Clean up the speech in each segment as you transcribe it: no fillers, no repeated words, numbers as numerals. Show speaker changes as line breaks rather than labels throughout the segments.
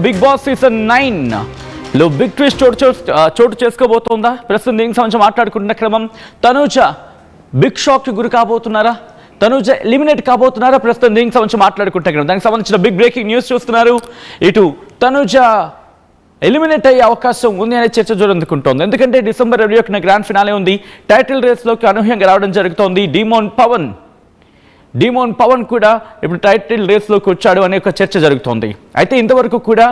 Big Boss season 9 లో big twist చోటు చేసుకోబోతోందా? ప్రస్తుతం దీనికి సంబంధించి మాట్లాడుకుంటున్న క్రమం తనూజ బిగ్ షాక్ కి గురి కాబోతున్నారా? తనూజ ఎలిమినేట్ కాబోతున్నారా? ప్రస్తుతం దీనికి సంబంధించి మాట్లాడుకుంటున్న క్రమం దానికి సంబంధించిన బిగ్ బ్రేకింగ్ న్యూస్ చూస్తున్నారు. ఇటు తనూజ ఎలిమినేట్ అయ్యే అవకాశం ఉంది అనే చర్చ జోరందుకుంటోంది. ఎందుకంటే డిసెంబర్ 21న గ్రాండ్ ఫినాలే ఉంది. టైటిల్ రేస్లోకి అనూహ్యంగా రావడం జరుగుతోంది. డీమోన్ పవన్ కూడా ఇప్పుడు టైటిల్ రేస్లోకి వచ్చాడు అనే ఒక చర్చ జరుగుతోంది. అయితే ఇంతవరకు కూడా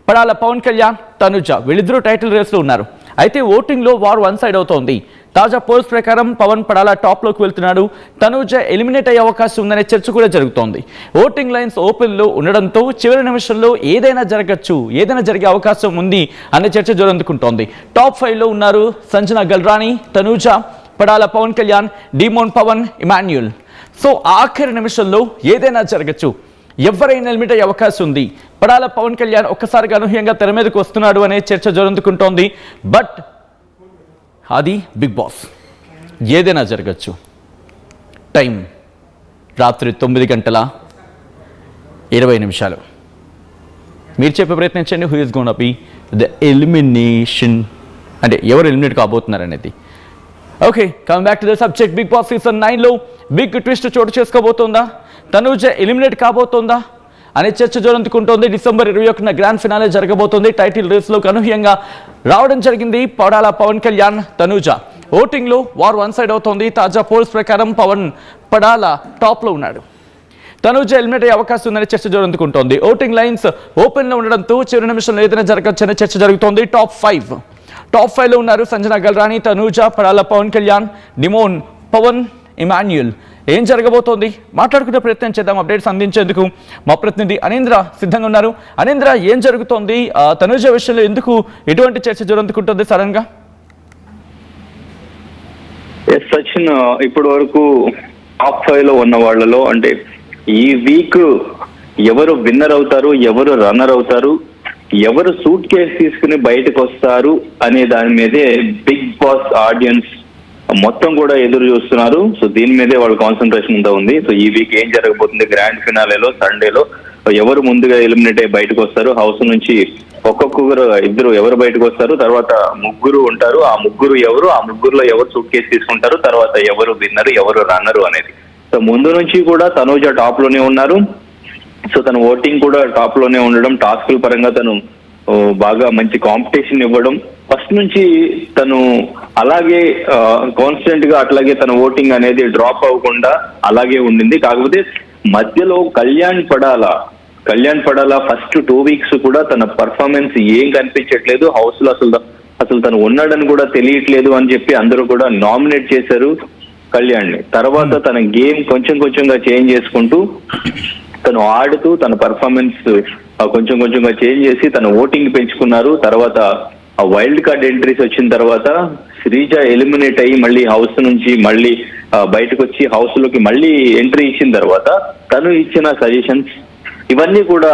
పడాల పవన్ కళ్యాణ్, తనుజ వీళ్ళిద్దరూ టైటిల్ రేస్లో ఉన్నారు. అయితే ఓటింగ్లో వార్ వన్ సైడ్ అవుతోంది. తాజా పోల్స్ ప్రకారం పవన్ పడాల టాప్లోకి వెళ్తున్నాడు. తనుజ ఎలిమినేట్ అయ్యే అవకాశం ఉందనే చర్చ కూడా జరుగుతోంది. ఓటింగ్ లైన్స్ ఓపెన్లో ఉండడంతో చివరి నిమిషంలో ఏదైనా జరిగే అవకాశం ఉంది అనే చర్చ జోరందుకుంటోంది. టాప్ 5లో ఉన్నారు Sanjana Galrani, Tanuja, Padala Pavan Kalyan, demon Pavan, Emmanuel. So ఆఖరి నిమిషంలో ఏదైనా జరగచ్చు, ఎవరైనా ఎలిమినేట్ అయ్యే అవకాశం ఉంది. పడాల పవన్ కళ్యాణ్ ఒక్కసారిగా అనూహ్యంగా తెర మీదకు వస్తున్నాడు అనే చర్చ జోరందుకుంటోంది. బట్ అది బిగ్ బాస్, ఏదైనా జరగచ్చు. టైం రాత్రి 9:20. మీరు చెప్పే ప్రయత్నించండి. Who is gonna be the elimination, అంటే ఎవరు ఎలిమినేట్ కాబోతున్నారు అనేది. Okay, come back to the subject. Bigg Boss season 9లో బిగ్ ట్విస్ట్ చోటు చేసుకోబోతోందా? తనూజ ఎలిమినేట్ కాబోతోందా అనే చర్చ జోరందుకుంటోంది. డిసెంబర్ 21న గ్రాండ్ ఫినాలే జరగబోతోంది. టైటిల్ రేస్లోకి అనూహ్యంగా రావడం జరిగింది పడాల పవన్ కళ్యాణ్, తనూజ. ఓటింగ్లో వార్ వన్ సైడ్ అవుతోంది. తాజా పోల్స్ ప్రకారం పడాల టాప్లో ఉన్నాడు. తనూజ ఎలిమినేట్ అయ్యే అవకాశం ఉందనే చర్చ జోరందుకుంటోంది. ఓటింగ్ లైన్స్ ఓపెన్లో ఉండడంతో చివరి నిమిషంలో ఏదైనా జరగచ్చు అనే చర్చ జరుగుతోంది. టాప్ 5లో ఉన్నారు సంజన గల్రాని, తనూజ, పడాల పవన్ కళ్యాణ్, డిమోన్ పవన్, ఇమాన్యుల్. ఏం జరగబోతోంది మాట్లాడుకునే ప్రయత్నం చేద్దాం. అప్డేట్స్ అందించేందుకు మా ప్రతినిధి అనేంద్ర సిద్ధంగా ఉన్నారు. అనేంద్ర, ఏం జరుగుతోంది? తనూజ విషయంలో ఎందుకు ఎటువంటి చర్చ జోరందుకుంటుంది సడన్ గా?
సచిన్, ఇప్పటి వరకు టాప్ 5లో ఉన్న వాళ్ళలో అంటే ఈ వీక్ ఎవరు విన్నర్ అవుతారు, ఎవరు రన్నర్ అవుతారు, ఎవరు సూట్ కేసు తీసుకుని బయటకు వస్తారు అనే దాని మీదే బిగ్ బాస్ ఆడియన్స్ మొత్తం కూడా ఎదురు చూస్తున్నారు. సో దీని మీదే వాళ్ళ కాన్సన్ట్రేషన్ అంతా ఉంది. సో ఈ వీక్ ఏం జరగబోతుంది, గ్రాండ్ ఫినాలేలో సండేలో ఎవరు ముందుగా ఎలిమినేట్ అయ్యి బయటకు వస్తారు, హౌస్ నుంచి ఇద్దరు ఎవరు బయటకు వస్తారు, తర్వాత ముగ్గురు ఉంటారు, ఆ ముగ్గురు ఎవరు, ఆ ముగ్గురులో ఎవరు సూట్ కేసు తీసుకుంటారు, తర్వాత ఎవరు విన్నరు, ఎవరు రన్నరు అనేది. సో ముందు నుంచి కూడా తనూజ టాప్ లోనే ఉన్నారు. సో తన ఓటింగ్ కూడా టాప్ లోనే ఉండడం, టాస్కుల పరంగా తను బాగా మంచి కాంపిటీషన్ ఇవ్వడం, ఫస్ట్ నుంచి తను అలాగే కాన్స్టెంట్ గా అట్లాగే తన ఓటింగ్ అనేది డ్రాప్ అవ్వకుండా అలాగే ఉండింది. కాకపోతే మధ్యలో కళ్యాణ్ పడాల ఫస్ట్ 2 వీక్స్ కూడా తన పర్ఫార్మెన్స్ ఏం కనిపించట్లేదు. హౌస్ లో అసలు తను ఉన్నాడని కూడా తెలియట్లేదు అని చెప్పి అందరూ కూడా నామినేట్ చేశారు కళ్యాణ్ ని. తర్వాత తన గేమ్ కొంచెంగా చేంజ్ చేసుకుంటూ తను ఆడుతూ తన పర్ఫార్మెన్స్ కొంచెంగా చేంజ్ చేసి తన ఓటింగ్ పెంచుకున్నారు. తర్వాత ఆ వైల్డ్ కార్డ్ ఎంట్రీస్ వచ్చిన తర్వాత శ్రీజ ఎలిమినేట్ అయ్యి మళ్ళీ హౌస్ నుంచి మళ్ళీ బయటకు వచ్చి హౌస్ లోకి మళ్ళీ ఎంట్రీ ఇచ్చిన తర్వాత తను ఇచ్చిన సజెషన్స్ ఇవన్నీ కూడా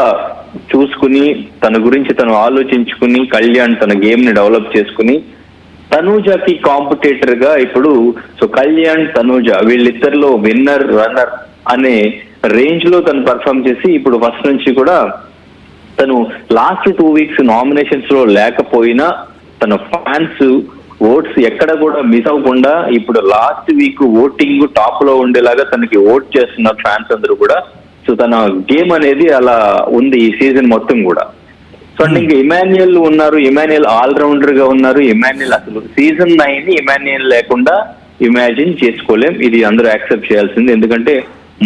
చూసుకుని తన గురించి తను ఆలోచించుకుని కళ్యాణ్ తన గేమ్ ని డెవలప్ చేసుకుని తనూజకి కాంపిటేటర్ గా ఇప్పుడు సో కళ్యాణ్ తనూజ వీళ్ళిద్దరిలో విన్నర్ రన్నర్ అనే రేంజ్ లో తను పర్ఫామ్ చేసి ఇప్పుడు ఫస్ట్ నుంచి కూడా తను లాస్ట్ 2 వీక్స్ నామినేషన్స్ లో లేకపోయినా తన ఫ్యాన్స్ ఓట్స్ ఎక్కడ కూడా మిస్ అవ్వకుండా ఇప్పుడు లాస్ట్ వీక్ ఓటింగ్ టాప్ లో ఉండేలాగా తనకి ఓట్ చేస్తున్నారు ఫ్యాన్స్ అందరూ కూడా. సో తన గేమ్ అనేది అలా ఉంది ఈ సీజన్ మొత్తం కూడా. సో అంటే ఇంకా ఇమాన్యుయల్ ఉన్నారు, ఇమాన్యుయల్ ఆల్రౌండర్ గా ఉన్నారు. ఇమాన్యుయల్ అసలు సీజన్ 9 ఇమాన్యుయల్ లేకుండా ఇమాజిన్ చేసుకోలేం, ఇది అందరూ యాక్సెప్ట్ చేయాల్సింది. ఎందుకంటే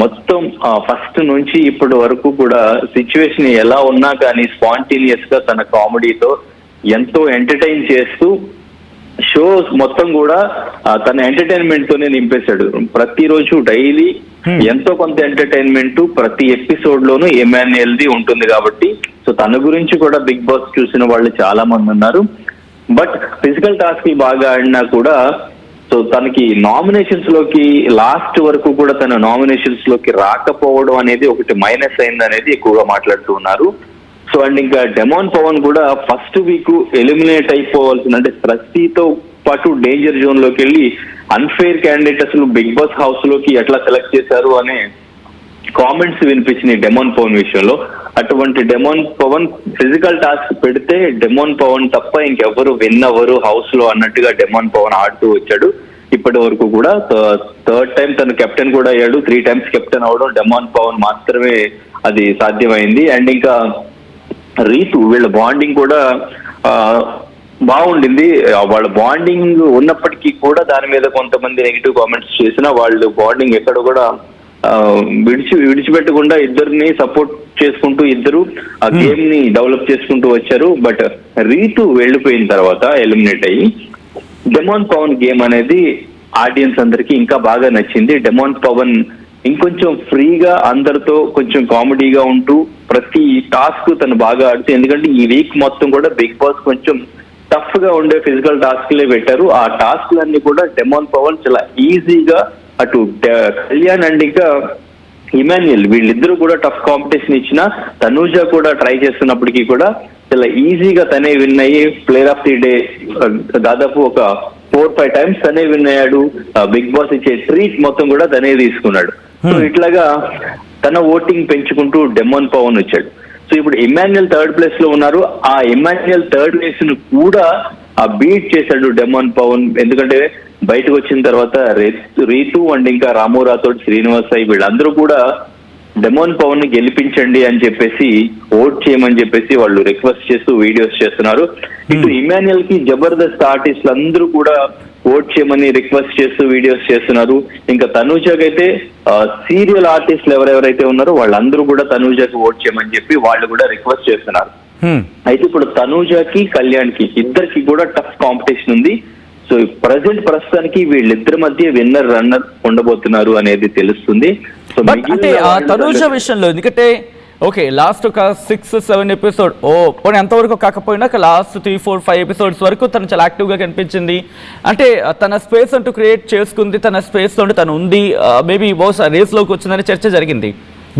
మొత్తం ఫస్ట్ నుంచి ఇప్పటి వరకు కూడా సిచ్యువేషన్ ఎలా ఉన్నా కానీ స్పాంటేనియస్ గా తన కామెడీతో ఎంతో ఎంటర్టైన్ చేస్తూ షోస్ మొత్తం కూడా తన ఎంటర్టైన్మెంట్ తోనే నింపేశాడు. ప్రతిరోజు డైలీ ఎంతో కొంత ఎంటర్టైన్మెంట్ ప్రతి ఎపిసోడ్ లోనూ ఇమాన్యుయల్ ది ఉంటుంది కాబట్టి సో తన గురించి కూడా బిగ్ బాస్ చూసిన వాళ్ళు చాలా మంది ఉన్నారు. బట్ ఫిజికల్ టాస్క్ బాగా ఆడినా కూడా సో తనకి నామినేషన్స్ లోకి లాస్ట్ వరకు కూడా తన నామినేషన్స్ లోకి రాకపోవడం అనేది ఒకటి మైనస్ అయింది అనేది ఎక్కువగా మాట్లాడుతూ ఉన్నారు. సో అండ్ ఇంకా డెమోన్ పవన్ కూడా ఫస్ట్ వీక్ ఎలిమినేట్ అయిపోవాల్సిన అంటే ప్రతితో పాటు డేంజర్ జోన్ లోకి వెళ్ళి అన్ఫెయిర్ క్యాండిడేట్ అసలు బిగ్ బాస్ హౌస్ లోకి ఎట్లా సెలెక్ట్ చేశారు అనే కామెంట్స్ వినిపించినాయి డెమోన్ పవన్ విషయంలో. అటువంటి డెమోన్ పవన్ ఫిజికల్ టాస్క్ పెడితే డెమోన్ పవన్ తప్ప ఇంకెవరు విన్ అవ్వరు హౌస్ లో అన్నట్టుగా డెమోన్ పవన్ ఆడుతూ వచ్చాడు. ఇప్పటి వరకు కూడా థర్డ్ టైం తను కెప్టెన్ కూడా అయ్యాడు. 3 times కెప్టెన్ అవడం డెమోన్ పవన్ మాత్రమే అది సాధ్యమైంది. అండ్ ఇంకా రీతు వీళ్ళ బాండింగ్ కూడా బాగుండింది. వాళ్ళ బాండింగ్ ఉన్నప్పటికీ కూడా దాని మీద కొంతమంది నెగిటివ్ కామెంట్స్ చేసినా వాళ్ళు బాండింగ్ ఎక్కడ కూడా విడిచిపెట్టకుండా ఇద్దరిని సపోర్ట్ చేసుకుంటూ ఇద్దరు ఆ గేమ్ ని డెవలప్ చేసుకుంటూ వచ్చారు. బట్ రీతు వెళ్ళిపోయిన తర్వాత ఎలిమినేట్ అయ్యి డెమోన్ పవన్ గేమ్ అనేది ఆడియన్స్ అందరికి ఇంకా బాగా నచ్చింది. డెమోన్ పవన్ ఇంకొంచెం ఫ్రీగా అందరితో కొంచెం కామెడీగా ఉంటూ ప్రతి టాస్క్ తను బాగా ఆడుతూ, ఎందుకంటే ఈ వీక్ మొత్తం కూడా బిగ్ బాస్ కొంచెం టఫ్ గా ఉండే ఫిజికల్ టాస్క్లే పెట్టారు. ఆ టాస్క్లన్నీ కూడా డెమోన్ పవన్ చాలా ఈజీగా అటు కళ్యాణ్ అండ్ ఇంకా ఇమాన్యుయల్ వీళ్ళిద్దరూ కూడా టఫ్ కాంపిటీషన్ ఇచ్చిన, తనూజ కూడా ట్రై చేస్తున్నప్పటికీ కూడా చాలా ఈజీగా తనే విన్ అయ్యి ప్లేయర్ ఆఫ్ ది డే దాదాపు ఒక 4-5 times తనే విన్ అయ్యాడు. బిగ్ బాస్ ఇచ్చే ట్రీట్ మొత్తం కూడా తనే తీసుకున్నాడు. సో ఇట్లాగా తన ఓటింగ్ పెంచుకుంటూ డెమోన్ పవన్ వచ్చాడు. సో ఇప్పుడు ఇమాన్యుయల్ 3rd place లో ఉన్నారు. ఆ ఇమాన్యుయల్ 3rd place ను కూడా బీట్ చేశాడు డెమోన్ పవన్. ఎందుకంటే బయటకు వచ్చిన తర్వాత రీతు అండ్ ఇంకా రాము రాథోడ్, శ్రీనివాస్ అయ్యి వీళ్ళందరూ కూడా డెమోన్ పవన్ ని గెలిపించండి అని చెప్పేసి ఓట్ చేయమని చెప్పేసి వాళ్ళు రిక్వెస్ట్ చేస్తూ వీడియోస్ చేస్తున్నారు. ఇటు ఇమాన్యుయల్ కి జబర్దస్త్ ఆర్టిస్టులు అందరూ కూడా ఓట్ చేయమని రిక్వెస్ట్ చేస్తూ వీడియోస్ చేస్తున్నారు. ఇంకా తనూజకి అయితే సీరియల్ ఆర్టిస్టులు ఎవరెవరైతే ఉన్నారో వాళ్ళందరూ కూడా తనూజకి ఓట్ చేయమని చెప్పి వాళ్ళు కూడా రిక్వెస్ట్ చేస్తున్నారు. అయితే ఇప్పుడు తనూజకి కళ్యాణ్ కి ఇద్దరికి కూడా టఫ్ కాంపిటీషన్ ఉంది. సో ప్రస్తుతానికి వీళ్ళిద్దరి మధ్య విన్నర్ రన్నర్ ఉండబోతున్నారు అనేది తెలుస్తుంది. సో
అంటే తనూజ విషయంలో ఎందుకంటే ఓకే లాస్ట్ ఒక 6-7 ఎపిసోడ్ పోనీ ఎంతవరకు కాకపోయినా లాస్ట్ 3-4-5 ఎపిసోడ్స్ వరకు తను చాలా యాక్టివ్గా కనిపించింది. అంటే తన స్పేస్ అంటూ క్రియేట్ చేసుకుంది, తన స్పేస్లో తను ఉంది, మేబీ బహుశా రేస్లోకి వచ్చిందని చర్చ జరిగింది.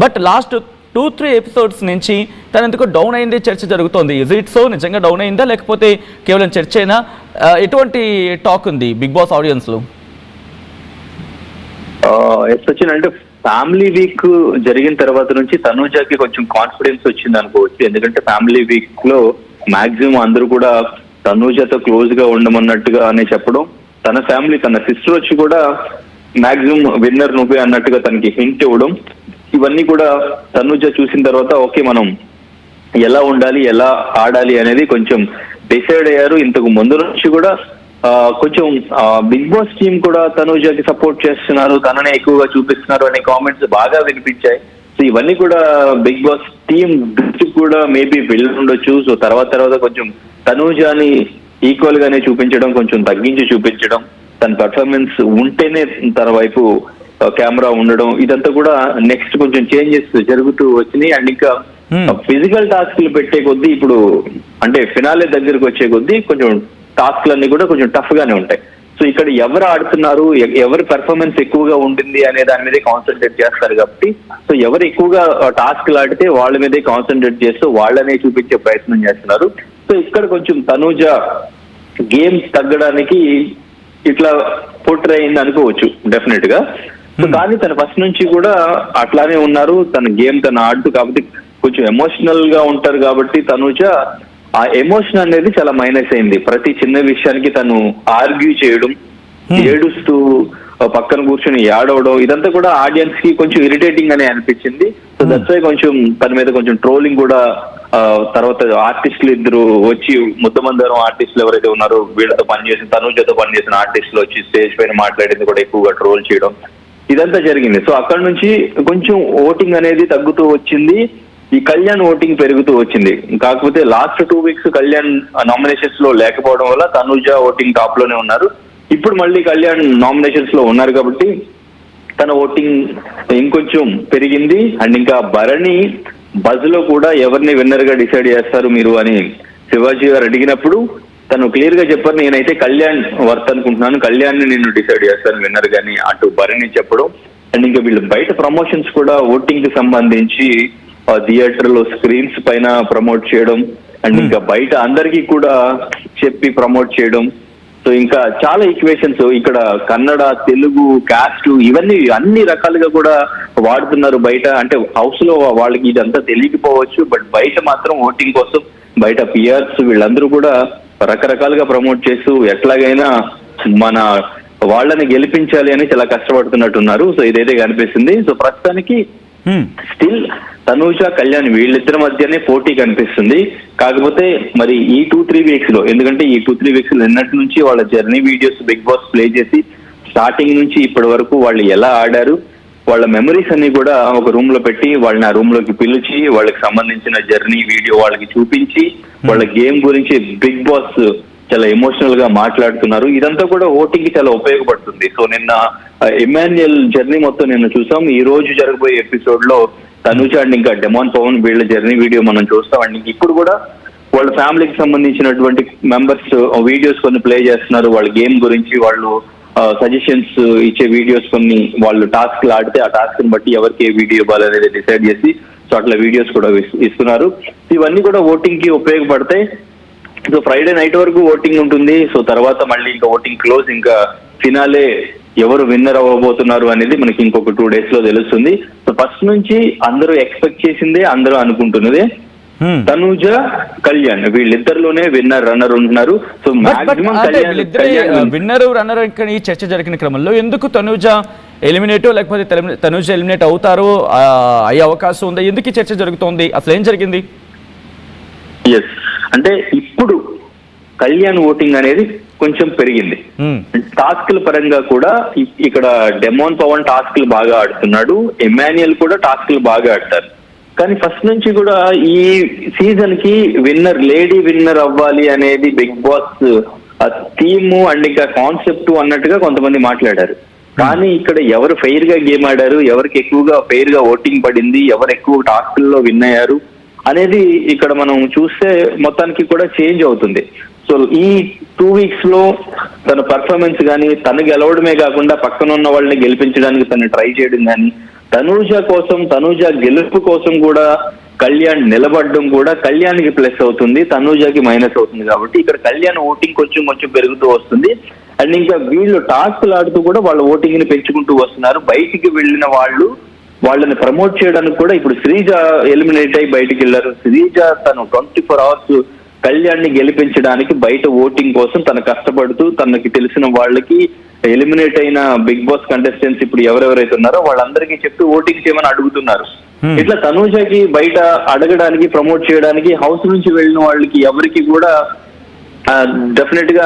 బట్ లాస్ట్ 2-3 ఎపిసోడ్స్ నుంచి తను ఎందుకు డౌన్ అయింది చర్చ జరుగుతోంది. Is it so? నిజంగా డౌన్ అయిందా లేకపోతే కేవలం చర్చ అయినా? ఎటువంటి టాక్ ఉంది బిగ్ బాస్ ఆడియన్స్ లో?
అంటే ఫ్యామిలీ వీక్ జరిగిన తర్వాత నుంచి తనూజకి కొంచెం కాన్ఫిడెన్స్ వచ్చింది అనుకోవచ్చు. ఎందుకంటే ఫ్యామిలీ వీక్ లో మాక్సిమం అందరూ కూడా తనూజతో క్లోజ్ గా ఉండమన్నట్టుగానే చెప్పడం, తన ఫ్యామిలీ తన సిస్టర్ వచ్చి కూడా మాక్సిమం విన్నర్ నువ్వే అన్నట్టుగా తనకి హింట్ ఇవ్వడం, ఇవన్నీ కూడా తనూజ చూసిన తర్వాత ఓకే మనం ఎలా ఉండాలి ఎలా ఆడాలి అనేది కొంచెం డిసైడ్ అయ్యారు. ఇంతకు ముందు నుంచి కూడా కొంచెం బిగ్ బాస్ టీమ్ కూడా తనూజకి సపోర్ట్ చేస్తున్నారు, తననే ఎక్కువగా చూపిస్తున్నారు అనే కామెంట్స్ బాగా వినిపించాయి. సో ఇవన్నీ కూడా బిగ్ బాస్ టీమ్ దృష్టికి కూడా మేబీ వెళ్ళి ఉండొచ్చు. సో తర్వాత కొంచెం తనూజని ఈక్వల్ గానే చూపించడం, కొంచెం తగ్గించి చూపించడం, తన పర్ఫార్మెన్స్ ఉంటేనే తన వైపు కెమెరా ఉండడం, ఇదంతా కూడా నెక్స్ట్ కొంచెం చేంజెస్ జరుగుతూ వచ్చినాయి. అండ్ ఇంకా ఫిజికల్ టాస్క్లు పెట్టే కొద్దీ ఇప్పుడు అంటే ఫినాలే దగ్గరకు వచ్చే కొద్దీ కొంచెం టాస్క్లన్నీ కూడా కొంచెం టఫ్ గానే ఉంటాయి. సో ఇక్కడ ఎవరు ఆడుతున్నారు, ఎవరి పెర్ఫార్మెన్స్ ఎక్కువగా ఉంటుంది అనే దాని మీదే కాన్సన్ట్రేట్ చేస్తారు కాబట్టి సో ఎవరు ఎక్కువగా టాస్క్లు ఆడితే వాళ్ళ మీదే కాన్సన్ట్రేట్ చేస్తూ వాళ్ళనే చూపించే ప్రయత్నం చేస్తున్నారు. సో ఇక్కడ కొంచెం తనూజ గేమ్ తగ్గడానికి ఇట్లా పోర్ట్రే అయింది అనుకోవచ్చు డెఫినెట్ గా. సో కానీ తన ఫస్ట్ నుంచి కూడా అట్లానే ఉన్నారు, తన గేమ్ తను ఆడుతూ, కాబట్టి కొంచెం ఎమోషనల్ గా ఉంటారు కాబట్టి తనూజ ఆ ఎమోషన్ అనేది చాలా మైనస్ అయింది. ప్రతి చిన్న విషయానికి తను ఆర్గ్యూ చేయడం, ఏడుస్తూ పక్కన కూర్చొని ఏడవడం, ఇదంతా కూడా ఆడియన్స్ కి కొంచెం ఇరిటేటింగ్ అనే అనిపించింది. సో దట్స్ వై కొంచెం తన మీద కొంచెం ట్రోలింగ్ కూడా తర్వాత ఆర్టిస్టులు ఇద్దరు వచ్చి ముద్దమందరం ఆర్టిస్టులు ఎవరైతే ఉన్నారో వీళ్ళతో పనిచేసిన తనూజతో పనిచేసిన ఆర్టిస్టులు వచ్చి స్టేజ్ పైన మాట్లాడేది కూడా ఎక్కువగా ట్రోల్ చేయడం, ఇదంతా జరిగింది. సో అక్కడ నుంచి కొంచెం ఓటింగ్ అనేది తగ్గుతూ వచ్చింది, ఈ కళ్యాణ్ ఓటింగ్ పెరుగుతూ వచ్చింది. కాకపోతే లాస్ట్ 2 weeks కళ్యాణ్ నామినేషన్స్ లో లేకపోవడం వల్ల తనూజ ఓటింగ్ టాప్ లోనే ఉన్నారు. ఇప్పుడు మళ్ళీ కళ్యాణ్ నామినేషన్స్ లో ఉన్నారు కాబట్టి తన ఓటింగ్ ఇంకొంచెం పెరిగింది. అండ్ ఇంకా భరణి బజ్ లో కూడా ఎవరిని విన్నర్ గా డిసైడ్ చేస్తారు మీరు అని శివాజీ గారు అడిగినప్పుడు తను క్లియర్ గా చెప్పారు, నేనైతే కళ్యాణ్ వర్త్ అనుకుంటున్నాను, కళ్యాణ్ ని నేను డిసైడ్ చేస్తాను విన్నర్ గాని అటు భరణి చెప్పడం. అండ్ ఇంకా వీళ్ళు బయట ప్రమోషన్స్ కూడా ఓటింగ్ కి సంబంధించి థియేటర్ లో స్క్రీన్స్ పైన ప్రమోట్ చేయడం, అండ్ ఇంకా బయట అందరికీ కూడా చెప్పి ప్రమోట్ చేయడం, సో ఇంకా చాలా ఈక్వేషన్స్ ఇక్కడ కన్నడ, తెలుగు, కాస్ట్ ఇవన్నీ అన్ని రకాలుగా కూడా వాడుతున్నారు బయట. అంటే హౌస్ లో వాళ్ళకి ఇదంతా తెలియకపోవచ్చు, బట్ బయట మాత్రం ఓటింగ్ కోసం బయట పియర్స్ వీళ్ళందరూ కూడా రకరకాలుగా ప్రమోట్ చేస్తూ ఎట్లాగైనా మన వాళ్ళని గెలిపించాలి అని చాలా కష్టపడుతున్నట్టున్నారు. సో ఇదైతే కనిపిస్తుంది. సో ప్రస్తుతానికి స్టిల్ తనూజ, కళ్యాణ్ వీళ్ళిద్దరి మధ్యనే పోటీ కనిపిస్తుంది. కాకపోతే మరి ఈ 2-3 వీక్స్ లో, ఎందుకంటే ఈ 2-3 వీక్స్ నిన్నటి నుంచి వాళ్ళ journey videos Bigg Boss play చేసి స్టార్టింగ్ నుంచి ఇప్పటి వరకు వాళ్ళు ఎలా ఆడారు, వాళ్ళ మెమరీస్ అన్ని కూడా ఒక రూమ్ లో పెట్టి వాళ్ళని ఆ రూమ్ లోకి పిలిచి వాళ్ళకి సంబంధించిన జర్నీ వీడియో వాళ్ళకి చూపించి వాళ్ళ గేమ్ గురించి బిగ్ బాస్ చాలా ఎమోషనల్ గా మాట్లాడుతున్నారు. ఇదంతా కూడా ఓటింగ్ కి చాలా ఉపయోగపడుతుంది. సో నిన్న ఇమాన్యుయల్ జర్నీ మొత్తం నిన్న చూసాం. ఈ రోజు జరగబోయే ఎపిసోడ్ లో తనూజ అండ్ ఇంకా డెమాన్ పవన్ వీళ్ళ జర్నీ వీడియో మనం చూస్తామండి. ఇప్పుడు కూడా వాళ్ళ ఫ్యామిలీకి సంబంధించినటువంటి మెంబర్స్ వీడియోస్ కొన్ని ప్లే చేస్తున్నారు. వాళ్ళ గేమ్ గురించి వాళ్ళు సజెషన్స్ ఇచ్చే వీడియోస్ కొన్ని వాళ్ళు టాస్క్లు ఆడితే ఆ టాస్క్ ని బట్టి ఎవరికి ఏ వీడియో ఇవ్వాలనేది డిసైడ్ చేసి సో అట్లా వీడియోస్ కూడా ఇస్తున్నారు. ఇవన్నీ కూడా ఓటింగ్ కి ఉపయోగపడతాయి. సో ఫ్రైడే నైట్ వరకు ఓటింగ్ ఉంటుంది. సో తర్వాత మళ్ళీ ఇంకా ఓటింగ్ క్లోజ్, ఇంకా ఫినాలే ఎవరు విన్నర్ అవ్వబోతున్నారు అనేది మనకి ఇంకొక 2 days లో తెలుస్తుంది. సో ఫస్ట్ నుంచి అందరూ ఎక్స్పెక్ట్ చేసిందే, అందరూ అనుకుంటున్నదే తనూజ, కళ్యాణ్ వీళ్ళిద్దరిలోనే విన్నర్ రన్నర్ ఉంటున్నారు. సో మాక్సిమం
విన్నర్ రన్నర్ ఈ చర్చ జరిగిన క్రమంలో ఎందుకు తనూజ ఎలిమినేట్ లేకపోతే తనూజ ఎలిమినేట్ అవుతారు అయ్యే అవకాశం ఉందా? ఎందుకు ఈ చర్చ జరుగుతోంది? అసలు ఏం జరిగింది?
ఎస్, అంటే ఇప్పుడు కళ్యాణ్ ఓటింగ్ అనేది కొంచెం పెరిగింది. టాస్క్ల పరంగా కూడా ఇక్కడ డెమాన్ పవన్ టాస్క్లు బాగా ఆడుతున్నాడు, ఎమాన్యుయల్ కూడా టాస్క్లు బాగా ఆడతారు. కానీ ఫస్ట్ నుంచి కూడా ఈ సీజన్ కి విన్నర్, లేడీ విన్నర్ అవ్వాలి అనేది బిగ్ బాస్ థీమ్ అండ్ ఇంకా కాన్సెప్ట్ అన్నట్టుగా కొంతమంది మాట్లాడారు. కానీ ఇక్కడ ఎవరు ఫెయిర్ గా గేమ్ ఆడారు, ఎవరికి ఎక్కువగా ఫెయిర్ గా ఓటింగ్ పడింది, ఎవరు ఎక్కువ టాస్క్ల్లో విన్ అయ్యారు అనేది ఇక్కడ మనం చూస్తే మొత్తానికి కూడా చేంజ్ అవుతుంది. సో ఈ 2 weeks లో తన పర్ఫార్మెన్స్ కానీ, తను గెలవడమే కాకుండా పక్కన ఉన్న వాళ్ళని గెలిపించడానికి తను ట్రై చేయడం కానీ, తనూజ కోసం, తనూజ గెలుపు కోసం కూడా కళ్యాణ్ నిలబడడం కూడా కళ్యాణ్కి ప్లస్ అవుతుంది, తనూజకి మైనస్ అవుతుంది. కాబట్టి ఇక్కడ కళ్యాణ్ ఓటింగ్ కొంచెం పెరుగుతూ వస్తుంది. అండ్ ఇంకా వీళ్ళు టాస్క్లు ఆడుతూ కూడా వాళ్ళ ఓటింగ్ ని పెంచుకుంటూ వస్తున్నారు. బయటికి వెళ్ళిన వాళ్ళని ప్రమోట్ చేయడానికి కూడా ఇప్పుడు శ్రీజ ఎలిమినేట్ అయి బయటికి వెళ్ళారు. శ్రీజ తను 24 hours కళ్యాణ్ ని గెలిపించడానికి బయట ఓటింగ్ కోసం తను కష్టపడుతూ తనకి తెలిసిన వాళ్ళకి ఎలిమినేట్ అయిన బిగ్ బాస్ కంటెస్టెంట్స్ ఇప్పుడు ఎవరెవరైతే ఉన్నారో వాళ్ళందరికీ చెప్తూ ఓటింగ్ చేయమని అడుగుతున్నారు. ఇట్లా తనూజకి బయట అడగడానికి, ప్రమోట్ చేయడానికి హౌస్ నుంచి వెళ్ళిన వాళ్ళకి ఎవరికి కూడా డెఫినెట్ గా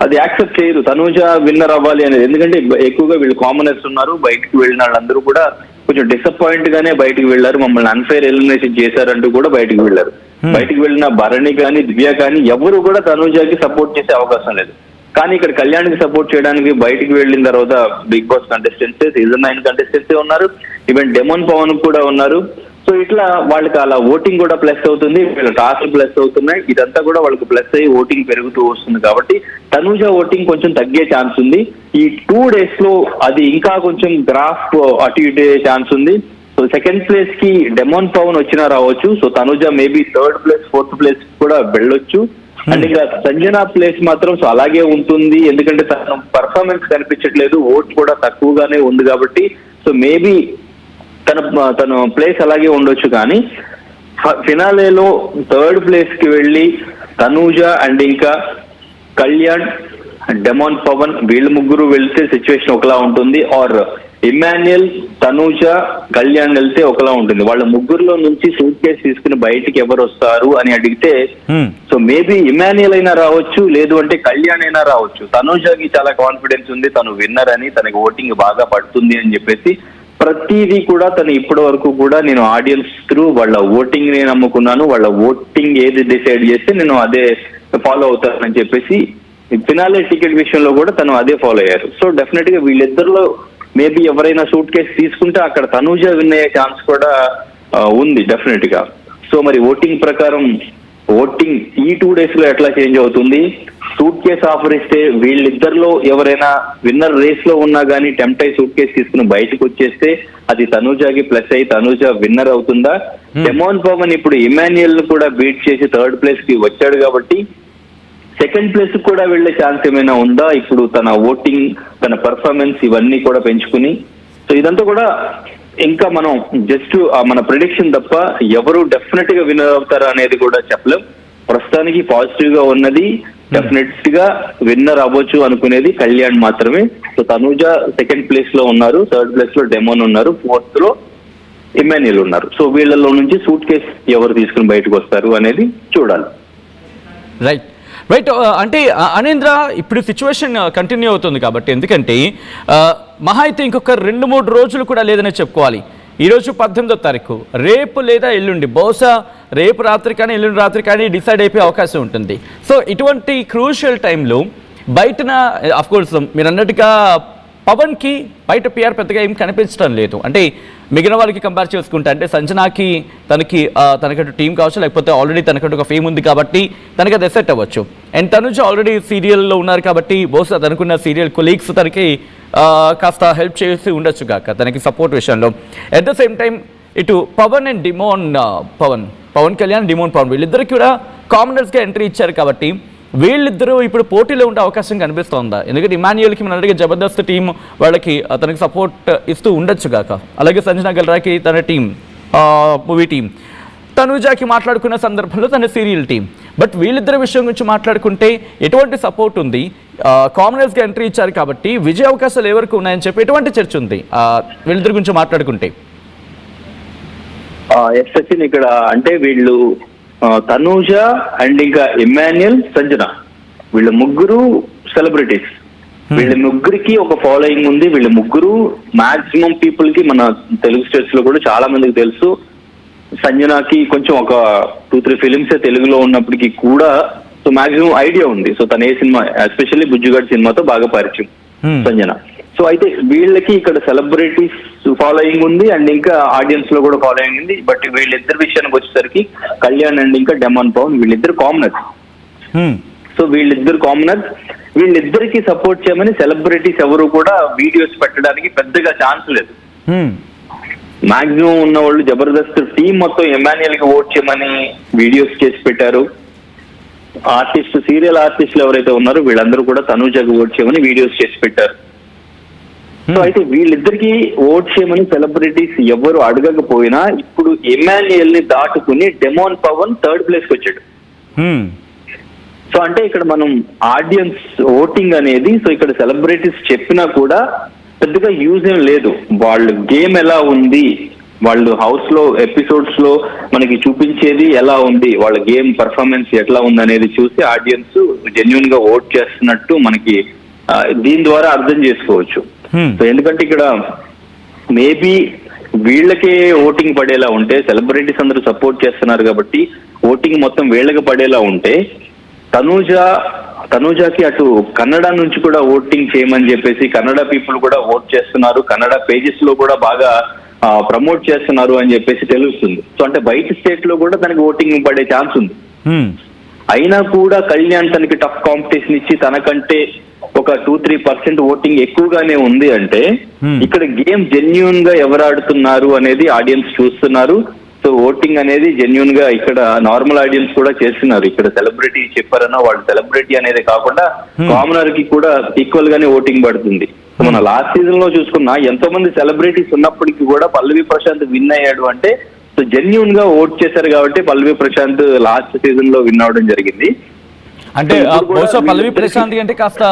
అది యాక్సెప్ట్ చేయరు తనూజ విన్నర్ అవ్వాలి అనేది. ఎందుకంటే ఎక్కువగా వీళ్ళు కామనర్స్ ఉన్నారు, బయటకు వెళ్ళిన వాళ్ళందరూ కూడా కొంచెం డిసప్పాయింట్ గానే బయటకు వెళ్ళారు, మమ్మల్ని అన్ఫైర్ ఎలిమినేషన్ చేశారంటూ కూడా బయటకు వెళ్ళారు. బయటకు వెళ్ళిన భరణి కానీ, దివ్య కానీ ఎవరు కూడా తనూజకి సపోర్ట్ చేసే అవకాశం లేదు. కానీ ఇక్కడ కళ్యాణ్కి సపోర్ట్ చేయడానికి బయటికి వెళ్ళిన తర్వాత Bigg Boss contestants, season 9 contestants ఉన్నారు, ఈవెన్ డెమాన్ పవన్ కూడా ఉన్నారు. సో ఇట్లా వాళ్ళకి అలా ఓటింగ్ కూడా ప్లస్ అవుతుంది, వీళ్ళ టాస్క్లు ప్లస్ అవుతున్నాయి. ఇదంతా కూడా వాళ్ళకి ప్లస్ అయ్యి ఓటింగ్ పెరుగుతూ వస్తుంది. కాబట్టి తనూజ ఓటింగ్ కొంచెం తగ్గే ఛాన్స్ ఉంది. ఈ 2 days లో అది ఇంకా కొంచెం గ్రాఫ్ అటు ఇటు ఛాన్స్ ఉంది. సో సెకండ్ ప్లేస్ కి డెమాన్ పవన్ వచ్చినా రావచ్చు. So Tanuja maybe 3rd place 4th place కూడా వెళ్ళొచ్చు. అండ్ ఇంకా సంజన ప్లేస్ మాత్రం సో అలాగే ఉంటుంది, ఎందుకంటే తన పర్ఫార్మెన్స్ కనిపించట్లేదు, ఓట్ కూడా తక్కువగానే ఉంది. కాబట్టి సో మేబీ తన ప్లేస్ అలాగే ఉండొచ్చు. కానీ ఫినాలేలో 3rd place కి వెళ్ళి తనూజ అండ్ ఇంకా కళ్యాణ్, డెమాన్ పవన్ వీళ్ళు ముగ్గురు వెళ్తే సిచ్యువేషన్ ఒకలా ఉంటుంది. ఆర్ ఇమాన్యుయల్, తనూజ, కళ్యాణ్ వెళ్తే ఒకలా ఉంటుంది. వాళ్ళ ముగ్గురులో నుంచి సూట్ కేసు తీసుకుని బయటికి ఎవరు వస్తారు అని అడిగితే సో మేబీ ఇమాన్యుయల్ అయినా రావచ్చు, లేదు అంటే కళ్యాణ్ అయినా రావచ్చు. తనూజకి చాలా కాన్ఫిడెన్స్ ఉంది, తను విన్నర్ అని, తనకి ఓటింగ్ బాగా పడుతుంది అని చెప్పేసి ప్రతిదీ కూడా తను ఇప్పటి వరకు కూడా నేను ఆడియన్స్ త్రూ వాళ్ళ ఓటింగ్ ని నమ్ముకున్నాను, వాళ్ళ ఓటింగ్ ఏది డిసైడ్ చేస్తే నేను అదే ఫాలో అవుతానని చెప్పేసి ఫినాలే టికెట్ విషయంలో కూడా తను అదే ఫాలో అయ్యారు. సో డెఫినెట్ గా వీళ్ళిద్దరిలో మేబీ ఎవరైనా సూట్ కేసు తీసుకుంటే అక్కడ తనూజ విన్ అయ్యే ఛాన్స్ కూడా ఉంది డెఫినెట్ గా. సో మరి ఓటింగ్ ప్రకారం ఓటింగ్ ఈ 2 days లో ఎట్లా చేంజ్ అవుతుంది? సూట్ కేసు ఆఫర్ ఇస్తే వీళ్ళిద్దరిలో ఎవరైనా విన్నర్ రేస్ లో ఉన్నా కానీ టెంప్ట్ అయి సూట్ కేసు తీసుకుని బయటకు వచ్చేస్తే అది తనూజకి ప్లస్ అయ్యి తనూజ విన్నర్ అవుతుందా? డెమాన్ పవన్ ఇప్పుడు ఇమాన్యుయల్ ను కూడా బీట్ చేసి 3rd place కి వచ్చాడు కాబట్టి సెకండ్ ప్లేస్ కూడా వెళ్లే ఛాన్స్ ఏమైనా ఉందా ఇప్పుడు తన ఓటింగ్, తన పర్ఫార్మెన్స్ ఇవన్నీ కూడా పెంచుకుని? సో ఇదంతా కూడా ఇంకా మనం జస్ట్ మన ప్రిడిక్షన్ తప్ప ఎవరు డెఫినెట్ గా విన్నర్ అవుతారా అనేది కూడా చెప్పలేం. ప్రస్తుతానికి పాజిటివ్ గా ఉన్నది డెఫినెట్ గా విన్నర్ అవ్వచ్చు అనుకునేది కళ్యాణ్ మాత్రమే. సో తనూజ సెకండ్ ప్లేస్ లో ఉన్నారు, థర్డ్ ప్లేస్ లో డెమోన్ ఉన్నారు, ఫోర్త్ లో ఇమాన్యుయల్ ఉన్నారు. సో వీళ్ళలో నుంచి సూట్ కేస్ ఎవరు తీసుకుని బయటకు వస్తారు అనేది చూడాలి.
రైట్ రైట్ అంటే అనేంద్ర ఇప్పుడు సిచ్యువేషన్ కంటిన్యూ అవుతుంది కాబట్టి, ఎందుకంటే మహా అయితే ఇంకొక 2-3 రోజులు కూడా లేదనే చెప్పుకోవాలి. ఈరోజు 18వ తారీఖు, రేపు లేదా ఎల్లుండి, బహుశా రేపు రాత్రి కానీ ఎల్లుండి రాత్రి కానీ డిసైడ్ అయిపోయే అవకాశం ఉంటుంది. సో ఇటువంటి క్రూషియల్ టైంలో బయటన అఫ్కోర్స్ మీరు అన్నట్టుగా పవన్కి బయట పిఆర్ పెద్దగా ఏం కనిపించడం లేదు. అంటే మిగిలిన వాళ్ళకి కంపేర్ చేసుకుంటే, అంటే సంజనాకి తనకంటూ టీం కావచ్చు, లేకపోతే ఆల్రెడీ తనకంటూ ఒక ఫేమ్ ఉంది కాబట్టి తనకి అది ఎసెట్ అవ్వచ్చు. అండ్ తనుజ ఆల్రెడీ సీరియల్లో ఉన్నారు కాబట్టి బహుశా తనకున్న సీరియల్ కొలీగ్స్ తనకి కాస్త హెల్ప్ చేసి ఉండొచ్చు కాక తనకి సపోర్ట్ విషయంలో. అట్ ద సేమ్ టైం ఇటు Pavan and demon Pavan Kalyan, demon Pavan వీళ్ళిద్దరికి కూడా కామనర్స్గా ఎంట్రీ ఇచ్చారు కాబట్టి వీళ్ళిద్దరూ ఇప్పుడు పోటీలో ఉండే అవకాశం కనిపిస్తోందా? ఎందుకంటే ఇమాన్యుయల్కి మన అడిగే జబర్దస్త్ టీం వాళ్ళకి తనకి సపోర్ట్ ఇస్తూ ఉండొచ్చు కాక, అలాగే సంజనా గల్రాకి తన టీం మూవీ టీం, తనుజాకి మాట్లాడుకున్న సందర్భంలో తన సీరియల్ టీం. బట్ వీళ్ళిద్దరి విషయం గురించి మాట్లాడుకుంటే ఎటువంటి సపోర్ట్ ఉంది? కామనర్స్గా ఎంట్రీ ఇచ్చారు కాబట్టి విజయ అవకాశాలు ఎవరికి ఉన్నాయని చెప్పి ఎటువంటి చర్చ ఉంది వీళ్ళిద్దరి గురించి మాట్లాడుకుంటే?
ఎస్ఎస్సీని ఇక్కడ అంటే వీళ్ళు తనూజ అండ్ ఇంకా ఇమాన్యుయల్, సంజన వీళ్ళ ముగ్గురు సెలబ్రిటీస్. వీళ్ళ ముగ్గురికి ఒక ఫాలోయింగ్ ఉంది. వీళ్ళ ముగ్గురు మాక్సిమం పీపుల్ కి మన తెలుగు స్టేట్స్ లో కూడా చాలా మందికి తెలుసు. సంజనాకి కొంచెం ఒక 2-3 ఫిలిమ్స్ తెలుగులో ఉన్నప్పటికీ కూడా సో మాక్సిమం ఐడియా ఉంది. సో తన ఏ సినిమా, ఎస్పెషల్లీ బుజ్జిగాడ్ సినిమాతో బాగా పరిచయం సంజన. సో అయితే వీళ్ళకి ఇక్కడ సెలబ్రిటీస్ ఫాలోయింగ్ ఉంది అండ్ ఇంకా ఆడియన్స్ లో కూడా ఫాలోయింగ్ ఉంది. బట్ వీళ్ళిద్దరి విషయానికి వచ్చేసరికి కళ్యాణ్ అండ్ ఇంకా డెమాన్ పవన్ వీళ్ళిద్దరు కామనర్స్. సో వీళ్ళిద్దరు కామనర్స్, వీళ్ళిద్దరికి సపోర్ట్ చేయమని సెలబ్రిటీస్ ఎవరు కూడా వీడియోస్ పెట్టడానికి పెద్దగా ఛాన్స్ లేదు. మాక్సిమం ఉన్న వాళ్ళు జబర్దస్త్ టీం మొత్తం ఇమాన్యుయల్ కి ఓట్ చేయమని వీడియోస్ చేసి పెట్టారు. ఆర్టిస్ట్, సీరియల్ ఆర్టిస్టులు ఎవరైతే ఉన్నారో వీళ్ళందరూ కూడా తనూజకి ఓట్ చేయమని వీడియోస్ చేసి పెట్టారు. సో అయితే వీళ్ళిద్దరికి ఓట్ చేయమని సెలబ్రిటీస్ ఎవరు అడగకపోయినా ఇప్పుడు ఇమాన్యుయల్ ని దాటుకుని డెమోన్ పవన్ థర్డ్ ప్లేస్ కి వచ్చాడు. సో అంటే ఇక్కడ మనం ఆడియన్స్ ఓటింగ్ అనేది, సో ఇక్కడ సెలబ్రిటీస్ చెప్పినా కూడా పెద్దగా యూజ్ ఏం లేదు. వాళ్ళు గేమ్ ఎలా ఉంది, వాళ్ళు హౌస్ లో ఎపిసోడ్స్ లో మనకి చూపించేది ఎలా ఉంది, వాళ్ళ గేమ్ పర్ఫార్మెన్స్ ఎట్లా ఉంది అనేది చూసి ఆడియన్స్ జెన్యున్ గా ఓట్ చేస్తున్నట్టు మనకి దీని ద్వారా అర్థం చేసుకోవచ్చు. సో ఎందుకంటే ఇక్కడ మేబీ వీళ్ళకే ఓటింగ్ పడేలా ఉంటే, సెలబ్రిటీస్ అందరూ సపోర్ట్ చేస్తున్నారు కాబట్టి ఓటింగ్ మొత్తం వీళ్ళకి పడేలా ఉంటే, తనూజాకి అటు కన్నడ నుంచి కూడా ఓటింగ్ చేయమని చెప్పేసి కన్నడ పీపుల్ కూడా ఓట్ చేస్తున్నారు, కన్నడ పేజెస్ లో కూడా బాగా ప్రమోట్ చేస్తున్నారు అని చెప్పేసి తెలుస్తుంది. సో అంటే బయట స్టేట్ లో కూడా తనకి ఓటింగ్ పడే ఛాన్స్ ఉంది. అయినా కూడా కళ్యాణ్ తనకి టఫ్ కాంపిటీషన్ ఇచ్చి తనకంటే ఒక 2-3% ఓటింగ్ ఎక్కువగానే ఉంది అంటే ఇక్కడ గేమ్ జెన్యూన్ గా ఎవరు ఆడుతున్నారు అనేది ఆడియన్స్ చూస్తున్నారు. సో ఓటింగ్ అనేది జెన్యూన్ గా ఇక్కడ నార్మల్ ఆడియన్స్ కూడా చేస్తున్నారు. ఇక్కడ సెలబ్రిటీ చెప్పారన్నా వాళ్ళు సెలబ్రిటీ అనేది కాకుండా కామనర్ కి కూడా ఈక్వల్ గానే ఓటింగ్ పడుతుంది. సో మన లాస్ట్ సీజన్ లో చూసుకున్నా ఎంతో మంది సెలబ్రిటీస్ ఉన్నప్పటికీ కూడా పల్లవి ప్రశాంత్ విన్ అయ్యాడు అంటే సో జెన్యూన్ గా ఓట్ చేశారు కాబట్టి పల్లవి ప్రశాంత్ లాస్ట్ సీజన్ లో విన్ అవడం జరిగింది.
అంటే బహుశా పల్లవి ప్రశాంత్ అంటే కాస్త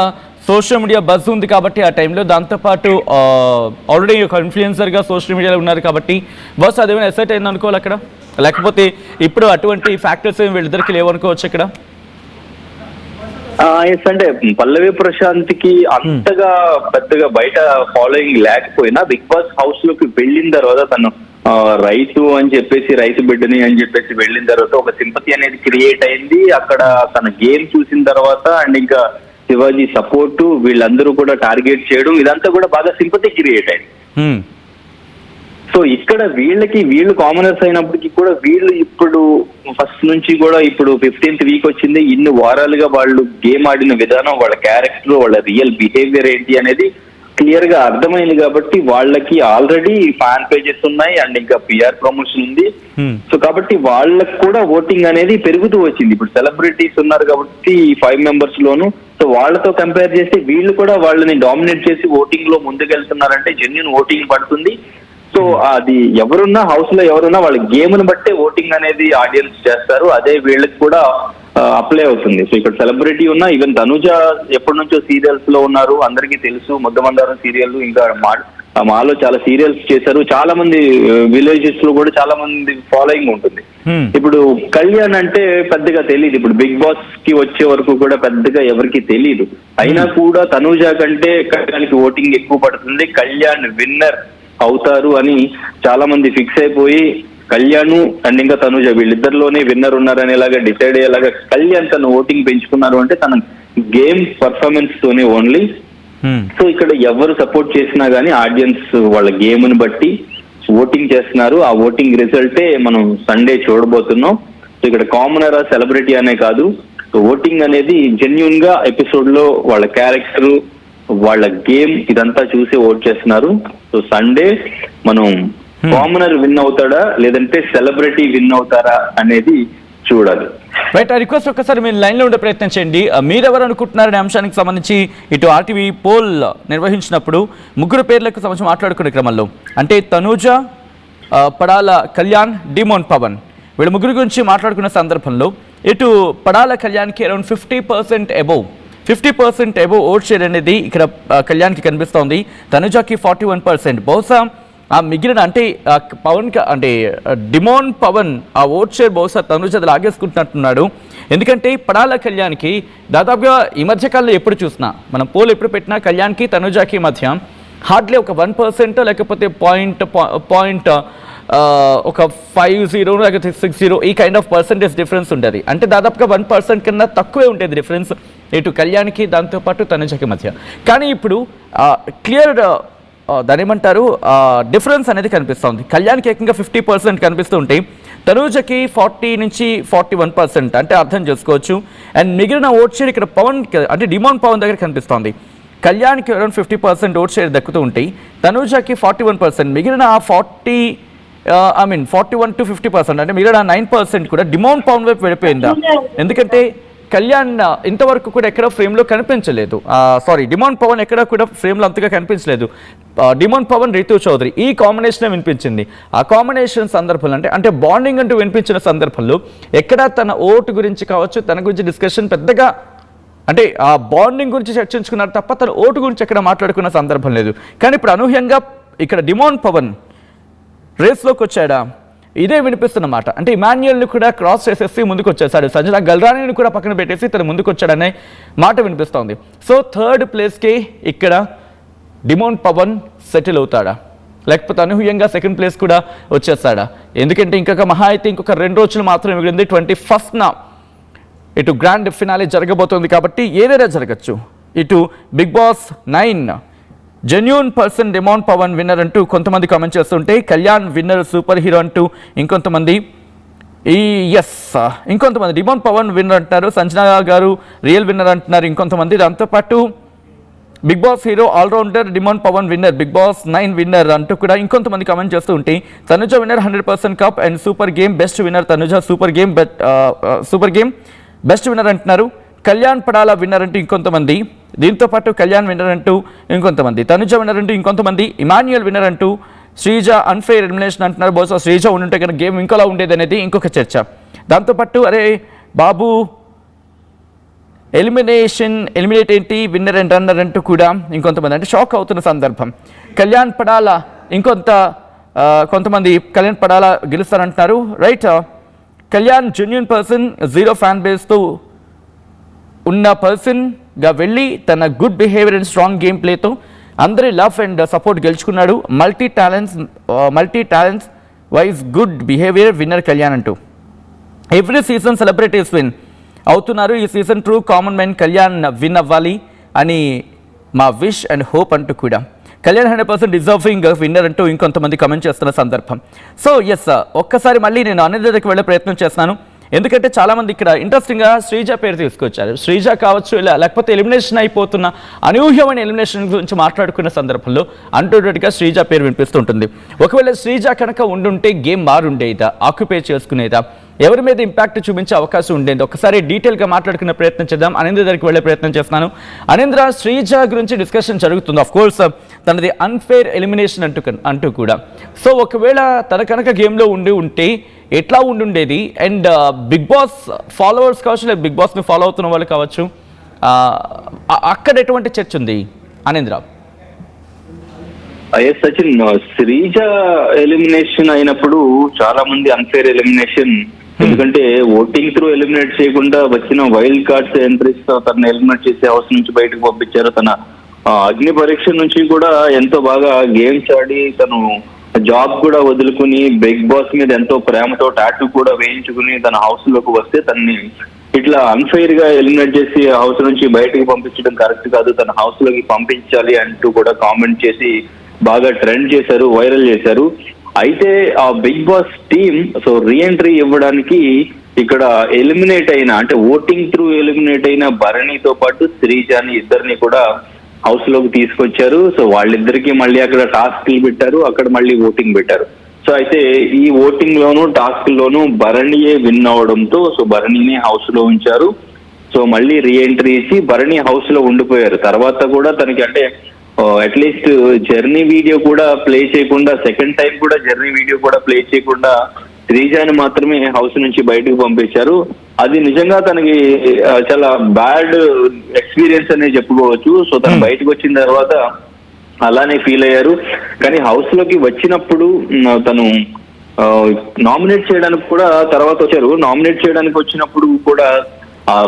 సోషల్ మీడియా బజ్ ఉంది కాబట్టి ఆ టైంలో, దాంతోపాటు ఆల్రెడీ ఒక ఇన్ఫ్లుయెన్సర్గా సోషల్ మీడియాలో ఉన్నారు కాబట్టి బహుశా అదేమైనా ఎసెట్ అయింది అనుకోవాలి అక్కడ, లేకపోతే ఇప్పుడు అటువంటి ఫ్యాక్టర్స్ ఏమి వీళ్ళిద్దరికి లేవనుకోవచ్చు ఇక్కడ.
ఎస్ అంటే పల్లవి ప్రశాంత్ కి అంతగా పెద్దగా బయట ఫాలోయింగ్ లేకపోయినా బిగ్ బాస్ హౌస్ లోకి వెళ్ళిన తర్వాత తను రైతు అని చెప్పేసి, రైతు బిడ్డని అని చెప్పేసి వెళ్ళిన తర్వాత ఒక సింపతి అనేది క్రియేట్ అయింది. అక్కడ తన గేమ్ చూసిన తర్వాత అండ్ ఇంకా శివాజీ సపోర్టు వీళ్ళందరూ కూడా టార్గెట్ చేయడం ఇదంతా కూడా బాగా సింపతి క్రియేట్ అయింది. సో ఇక్కడ వీళ్ళు కామనర్స్ అయినప్పటికీ కూడా వీళ్ళు ఇప్పుడు ఫస్ట్ నుంచి కూడా ఇప్పుడు 15th వీక్ వచ్చింది, ఇన్ని వారాలుగా వాళ్ళు గేమ్ ఆడిన విధానం, వాళ్ళ క్యారెక్టర్, వాళ్ళ రియల్ బిహేవియర్ ఏంటి అనేది క్లియర్ గా అర్థమైంది కాబట్టి వాళ్ళకి ఆల్రెడీ ఫ్యాన్ పేజెస్ ఉన్నాయి అండ్ ఇంకా పిఆర్ ప్రమోషన్ ఉంది. సో కాబట్టి వాళ్ళకి కూడా ఓటింగ్ అనేది పెరుగుతూ వచ్చింది. ఇప్పుడు సెలబ్రిటీస్ ఉన్నారు కాబట్టి ఈ 5 మెంబర్స్ లోను, సో వాళ్ళతో కంపేర్ చేస్తే వీళ్ళు కూడా వాళ్ళని డామినేట్ చేసి ఓటింగ్ లో ముందుకెళ్తున్నారంటే జెన్యూన్ ఓటింగ్ పడుతుంది. సో అది ఎవరున్నా హౌస్ లో ఎవరున్నా వాళ్ళ గేమ్ ని బట్టే ఓటింగ్ అనేది ఆడియన్స్ చేస్తారు, అదే వీళ్ళకి కూడా అప్లై అవుతుంది. సో ఇక్కడ సెలబ్రిటీ ఉన్నా, ఈవెన్ తనుజ ఎప్పటి నుంచో సీరియల్స్ లో ఉన్నారు, అందరికీ తెలుసు. ముద్దమందారం సీరియల్, ఇంకా మాలో చాలా సీరియల్స్ చేశారు. చాలా మంది విలేజెస్ లో కూడా చాలా మంది ఫాలోయింగ్ ఉంటుంది. ఇప్పుడు కళ్యాణ్ అంటే పెద్దగా తెలియదు, ఇప్పుడు బిగ్ బాస్ కి వచ్చే వరకు కూడా పెద్దగా ఎవరికి తెలియదు. అయినా కూడా తనుజ కంటే కళ్యాణ్కి ఓటింగ్ ఎక్కువ పడుతుంది, కళ్యాణ్ విన్నర్ అవుతారు అని చాలా మంది ఫిక్స్ అయిపోయి కళ్యాణ్ అండ్ ఇంకా తనుజ వీళ్ళిద్దరిలోనే విన్నర్ ఉన్నారనేలాగా డిసైడ్ అయ్యేలాగా కళ్యాణ్ తన ఓటింగ్ పెంచుకున్నారు అంటే తన గేమ్ పర్ఫార్మెన్స్ తోనే ఓన్లీ. సో ఇక్కడ ఎవరు సపోర్ట్ చేసినా గానీ ఆడియన్స్ వాళ్ళ గేమ్ ని బట్టి ఓటింగ్ చేస్తున్నారు. ఆ ఓటింగ్ రిజల్టే మనం సండే చూడబోతున్నాం. సో ఇక్కడ కామనర్ సెలబ్రిటీ అనే కాదు, ఓటింగ్ అనేది జెన్యూన్ గా ఎపిసోడ్ లో వాళ్ళ క్యారెక్టర్, వాళ్ళ గేమ్ ఇదంతా చూసి ఓట్ చేస్తున్నారు. సో సండే మనం కామనర్ విన్ అవుతాడా లేదంటే సెలబ్రిటీ విన్ అవుతారా అనేది చూడాలి.
రైట్, ఆ రిక్వెస్ట్ ఒక్కసారి మీరు లైన్లో ఉండే ప్రయత్నం చేయండి. మీరెవరు అనుకుంటున్నారనే అంశానికి సంబంధించి ఇటు ఆర్టీవీ పోల్ నిర్వహించినప్పుడు 3 పేర్లకు సంబంధించి మాట్లాడుకునే క్రమంలో అంటే తనూజ, పడాల కళ్యాణ్, డిమోన్ పవన్ వీళ్ళ 3 గురించి మాట్లాడుకున్న సందర్భంలో ఇటు పడాల కళ్యాణ్కి అరౌండ్ 50% అబోవ్ ఓట్ షేర్ అనేది ఇక్కడ కళ్యాణ్కి కనిపిస్తోంది. తనుజకి 41%. బహుశా ఆ మిగిలిన అంటే పవన్ అంటే డిమోన్ పవన్ ఆ ఓట్ షేర్ బహుశా తనుజ లాగేసుకుంటున్నట్టున్నాడు. ఎందుకంటే పడాల కళ్యాణ్కి దాదాపుగా ఈ మధ్యకాలంలో ఎప్పుడు చూసినా మనం పోల్ ఎప్పుడు పెట్టినా కళ్యాణ్కి తనుజకి మధ్య హార్డ్లీ ఒక 1% లేకపోతే పాయింట్ ఒక 50 లేకపోతే 60 ఈ కైండ్ ఆఫ్ పర్సెంటేజ్ డిఫరెన్స్ ఉండేది. అంటే దాదాపుగా 1% కన్నా తక్కువే ఉండేది డిఫరెన్స్ ఇటు కళ్యాణ్కి దాంతోపాటు తనుజకి మధ్య. కానీ ఇప్పుడు క్లియర్ దాని ఏమంటారు డిఫరెన్స్ అనేది కనిపిస్తుంది. కళ్యాణ్కి ఏకంగా 50% కనిపిస్తూ ఉంటే తనుజకి 40 నుంచి 41% అంటే అర్థం చేసుకోవచ్చు. అండ్ మిగిలిన ఓట్ షేర్ ఇక్కడ పవన్ అంటే డిమోన్ పవన్ దగ్గర కనిపిస్తోంది. కళ్యాణ్కి అరౌండ్ 50% ఓట్ షేర్ దక్కుతూ ఉంటాయి, తనుజకి 41%. మిగిలిన 41 to 50% అంటే మిగిలిన 9% కూడా డిమోన్ పవన్ వైపు వెళ్ళిపోయిందా? ఎందుకంటే కళ్యాణ్ ఇంతవరకు కూడా ఎక్కడ ఫ్రేమ్లో కనిపించలేదు. డిమోన్ పవన్ ఎక్కడ కూడా ఫ్రేమ్లో అంతగా కనిపించలేదు. డిమోన్ పవన్, రితు చౌదరి ఈ కాంబినేషన్ వినిపించింది. ఆ కాంబినేషన్ సందర్భంలో అంటే బాండింగ్ అంటూ వినిపించిన సందర్భంలో ఎక్కడ తన ఓటు గురించి కావచ్చు, తన గురించి డిస్కషన్ పెద్దగా అంటే ఆ బాండింగ్ గురించి చర్చించుకున్నారు తప్ప తన ఓటు గురించి ఎక్కడ మాట్లాడుకున్న సందర్భం లేదు. కానీ ఇప్పుడు అనూహ్యంగా ఇక్కడ డిమోన్ పవన్ రేస్లోకి వచ్చాడా? ఇదే వినిపిస్తున్నమాట. అంటే ఇమాన్యుయల్ని కూడా క్రాస్ చేసేసి ముందుకు వచ్చేసాడు, సంజన గల్రానీని కూడా పక్కన పెట్టేసి తను ముందుకు వచ్చాడనే మాట వినిపిస్తోంది. సో 3rd ప్లేస్కి ఇక్కడ డిమోన్ పవన్ సెటిల్ అవుతాడా, లేకపోతే అనూహ్యంగా 2nd ప్లేస్ కూడా వచ్చేస్తాడా? ఎందుకంటే ఇంకొక మహా అయితే ఇంకొక 2 రోజులు మాత్రమే మిగిలింది. 21న ఇటు గ్రాండ్ ఫినాలే జరగబోతోంది కాబట్టి ఏదైనా జరగచ్చు. ఇటు Bigg Boss 9 genuine person demon Pavan winner అంటూ కొంతమంది కామెంట్ చేస్తుంటే, కళ్యాణ్ విన్నర్ సూపర్ హీరో అంటూ ఇంకొంతమంది, ఇంకొంతమంది డిమోన్ పవన్ విన్నర్ అంటున్నారు, సంజన గారు రియల్ విన్నర్ అంటున్నారు ఇంకొంతమంది. దాంతోపాటు Bigg Boss hero all rounder demon Pavan winner, Bigg Boss 9 winner అంటూ కూడా ఇంకొంతమంది కామెంట్ చేస్తూ ఉంటే, Tanuja winner 100% cup and super game best winner Tanuja, super game best winner అంటున్నారు. కళ్యాణ్ పడాల విన్నర్ అంటూ ఇంకొంతమంది, దీంతోపాటు కళ్యాణ్ విన్నర్ అంటూ ఇంకొంతమంది, తనుజ విన్నర్ అంటూ ఇంకొంతమంది, ఇమాన్యుయల్ విన్నర్ అంటూ, శ్రీజ అన్ఫెయిర్ ఎలిమినేషన్ అంటున్నారు. బహుశా శ్రీజ ఉండుంటే కనుక గేమ్ ఇంకోలా ఉండేది అనేది ఇంకొక చర్చ. దాంతోపాటు అరే బాబు ఎలిమినేట్ ఏంటి విన్నర్ అండ్ రన్నర్ అంటూ కూడా ఇంకొంతమంది అంటే షాక్ అవుతున్న సందర్భం. కళ్యాణ్ పడాల కొంతమంది కళ్యాణ్ పడాల గెలుస్తారంటున్నారు. Right, Kalyan genuine person, 0 fan బేస్తో ఉన్న పర్సన్గా వెళ్ళి తన good behaviour and strong game ప్లేతో అందరి లవ్ అండ్ సపోర్ట్ గెలుచుకున్నాడు. Multi talents wise good behaviour winner Kalyan అంటూ. ఎవ్రీ సీజన్ సెలబ్రిటీస్ విన్ అవుతున్నారు, ఈ season true common man Kalyan win అవ్వాలి అని మా విష్ అండ్ హోప్ అంటూ కూడా. కళ్యాణ్ 100% డిజర్వింగ్ విన్నర్ అంటూ ఇంకొంతమంది కమెంట్ చేస్తున్న సందర్భం. సో ఒక్కసారి మళ్ళీ నేను అనిల్ దగ్గరికి వెళ్ళే ప్రయత్నం చేస్తున్నాను. ఎందుకంటే చాలామంది ఇక్కడ ఇంట్రెస్టింగ్గా శ్రీజ పేరు తీసుకొచ్చారు. శ్రీజ కావచ్చు, లేకపోతే ఎలిమినేషన్ అయిపోతున్న అనూహ్యమైన ఎలిమినేషన్ గురించి మాట్లాడుకున్న సందర్భంలో అంటూటట్టుగా శ్రీజ పేరు వినిపిస్తుంటుంది. ఒకవేళ శ్రీజ కనుక ఉండుంటే గేమ్ మారుండేదా, ఆక్యుపై చేసుకునేదా, ఎవరి మీద ఇంపాక్ట్ చూపించే అవకాశం ఉండేది? ఒకసారి డీటెయిల్గా మాట్లాడుకునే ప్రయత్నం చేద్దాం. అనేంద్ర దగ్గరికి వెళ్ళే ప్రయత్నం చేస్తున్నాను. అనేంద్ర, శ్రీజ గురించి డిస్కషన్ జరుగుతుంది. ఆఫ్ కోర్స్ తనది అన్ఫేర్ ఎలిమినేషన్ అంటూ కూడా. సో ఒకవేళ తన కనుక గేమ్లో ఉంటే ఎట్లా ఉండుండేది? అండ్ బిగ్ బాస్ ఫాలోవర్స్ కావచ్చు, లేదా బిగ్ బాస్ని ఫాలో అవుతున్న వాళ్ళు కావచ్చు, అక్కడ ఎటువంటి చర్చ ఉంది అనేంద్ర?
ఎస్ సచిన్, శ్రీజ ఎలిమినేషన్ అయినప్పుడు చాలా మంది అన్ఫేర్ ఎలిమినేషన్, ఎందుకంటే ఓటింగ్ త్రూ ఎలిమినేట్ చేయకుండా వచ్చిన వైల్డ్ కార్డ్స్ ఎంట్రీస్ తో తనను ఎలిమినేట్ చేసి హౌస్ నుంచి బయటకు పంపించారు. తన అగ్ని పరీక్ష నుంచి కూడా ఎంతో బాగా గేమ్స్ ఆడి తను జాబ్ కూడా వదులుకుని బిగ్ బాస్ మీద ఎంతో ప్రేమతో టాటూ కూడా వేయించుకుని తన హౌస్ లోకి వస్తే తనని ఇట్లా అన్ఫెయిర్ గా ఎలిమినేట్ చేసి హౌస్ నుంచి బయటకు పంపించడం కరెక్ట్ కాదు, తన హౌస్ లోకి పంపించాలి అంటూ కూడా కామెంట్ చేసి బాగా ట్రెండ్ చేశారు, వైరల్ చేశారు. అయితే ఆ Bigg Boss team so reentry ఇవ్వడానికి ఇక్కడ ఎలిమినేట్ అయిన, అంటే ఓటింగ్ త్రూ ఎలిమినేట్ అయిన భరణితో పాటు శ్రీజాని ఇద్దరిని కూడా హౌస్ లోకి తీసుకొచ్చారు. సో వాళ్ళిద్దరికి మళ్ళీ అక్కడ టాస్క్లు పెట్టారు, అక్కడ మళ్ళీ ఓటింగ్ పెట్టారు. సో అయితే ఈ ఓటింగ్ లోను టాస్క్ లోను భరణియే విన్ అవడంతో సో భరణిని హౌస్ లో ఉంచారు. సో మళ్ళీ రీఎంట్రీ ఇచ్చి భరణి హౌస్ లో ఉండిపోయారు. తర్వాత కూడా తనకి అంటే అట్లీస్ట్ జర్నీ వీడియో కూడా ప్లే చేయకుండా, సెకండ్ టైం కూడా జర్నీ వీడియో కూడా ప్లే చేయకుండా శ్రీజాని మాత్రమే హౌస్ నుంచి బయటకు పంపించారు. అది నిజంగా తనకి చాలా బ్యాడ్ ఎక్స్పీరియన్స్ అనే చెప్పుకోవచ్చు. సో తను బయటకు వచ్చిన తర్వాత అలానే ఫీల్ అయ్యారు. కానీ హౌస్ లోకి వచ్చినప్పుడు తను నామినేట్ చేయడానికి కూడా తర్వాత వచ్చారు. నామినేట్ చేయడానికి వచ్చినప్పుడు కూడా